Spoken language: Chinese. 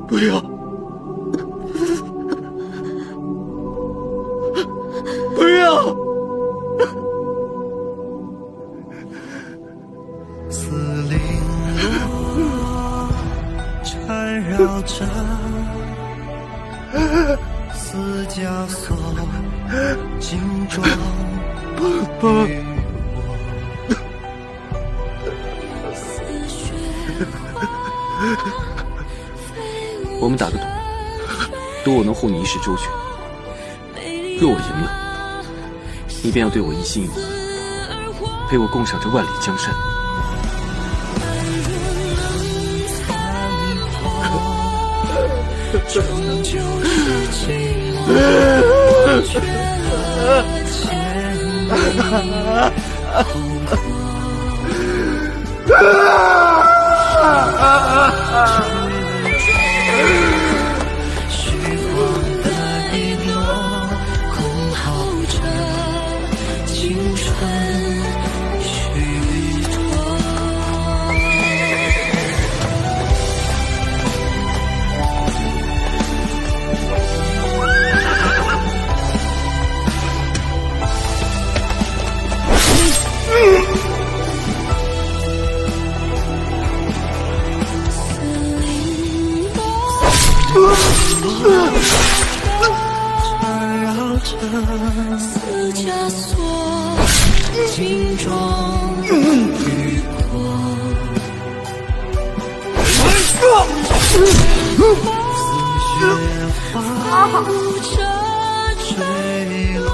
不要！不要！四零落缠绕着四枷锁，金装与我们打个赌，赌我能护你一世周全。若我赢了，你便要对我一心一意，陪我共赏这万里江山。终究是寂寞，却牵虚晃的一落，空耗着青春虚脱。缠绕着四枷锁，金装与光，似雪花着坠落。